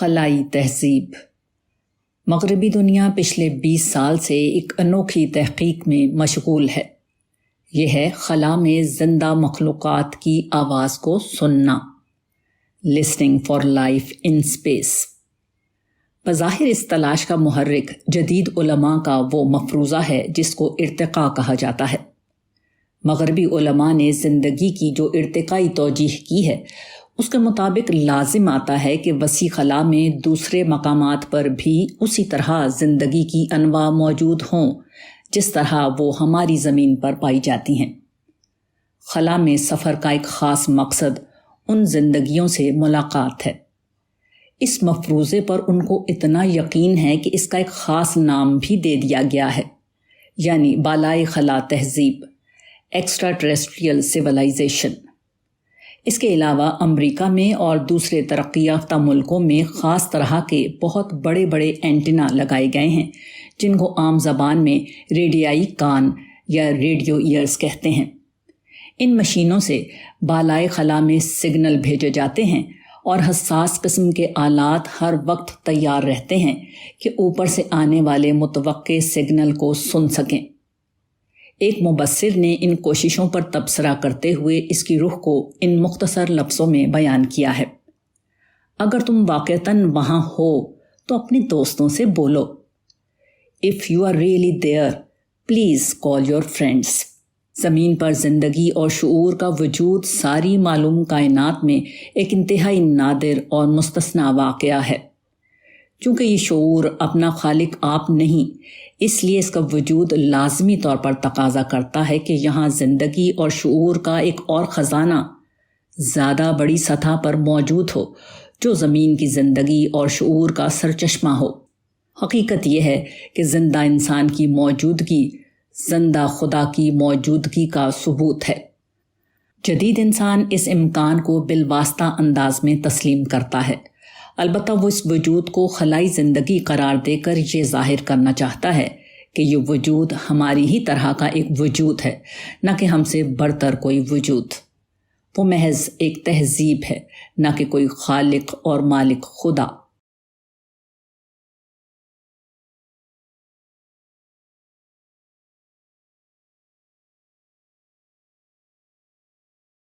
خلائی تہذیب۔ مغربی دنیا پچھلے 20 سال سے ایک انوکھی تحقیق میں مشغول ہے۔ یہ ہے خلا میں زندہ مخلوقات کی آواز کو سننا، listening for life in space. بظاہر اس تلاش کا محرک جدید علماء کا وہ مفروضہ ہے جس کو ارتقاء کہا جاتا ہے۔ مغربی علماء نے زندگی کی جو ارتقائی توجیہ کی ہے اس کے مطابق لازم آتا ہے کہ وسیع خلا میں دوسرے مقامات پر بھی اسی طرح زندگی کی انواع موجود ہوں جس طرح وہ ہماری زمین پر پائی جاتی ہیں۔ خلا میں سفر کا ایک خاص مقصد ان زندگیوں سے ملاقات ہے۔ اس مفروضے پر ان کو اتنا یقین ہے کہ اس کا ایک خاص نام بھی دے دیا گیا ہے، یعنی بالائے خلا تہذیب، ایکسٹرا ٹریسٹریل سیولائزیشن۔ اس کے علاوہ امریکہ میں اور دوسرے ترقی یافتہ ملکوں میں خاص طرح کے بہت بڑے بڑے اینٹینا لگائے گئے ہیں جن کو عام زبان میں ریڈیائی کان یا ریڈیو ایئرز کہتے ہیں۔ ان مشینوں سے بالائے خلا میں سگنل بھیجے جاتے ہیں اور حساس قسم کے آلات ہر وقت تیار رہتے ہیں کہ اوپر سے آنے والے متوقع سگنل کو سن سکیں۔ ایک مبصر نے ان کوششوں پر تبصرہ کرتے ہوئے اس کی روح کو ان مختصر لفظوں میں بیان کیا ہے: اگر تم واقعتاً وہاں ہو تو اپنے دوستوں سے بولو۔ If you are really there, please call your friends۔ زمین پر زندگی اور شعور کا وجود ساری معلوم کائنات میں ایک انتہائی نادر اور مستثنیٰ واقعہ ہے۔ چونکہ یہ شعور اپنا خالق آپ نہیں، اس لیے اس کا وجود لازمی طور پر تقاضا کرتا ہے کہ یہاں زندگی اور شعور کا ایک اور خزانہ زیادہ بڑی سطح پر موجود ہو جو زمین کی زندگی اور شعور کا سرچشمہ ہو۔ حقیقت یہ ہے کہ زندہ انسان کی موجودگی زندہ خدا کی موجودگی کا ثبوت ہے۔ جدید انسان اس امکان کو بالواسطہ انداز میں تسلیم کرتا ہے، البتہ وہ اس وجود کو خلائی زندگی قرار دے کر یہ ظاہر کرنا چاہتا ہے کہ یہ وجود ہماری ہی طرح کا ایک وجود ہے، نہ کہ ہم سے برتر کوئی وجود۔ وہ محض ایک تہذیب ہے، نہ کہ کوئی خالق اور مالک خدا۔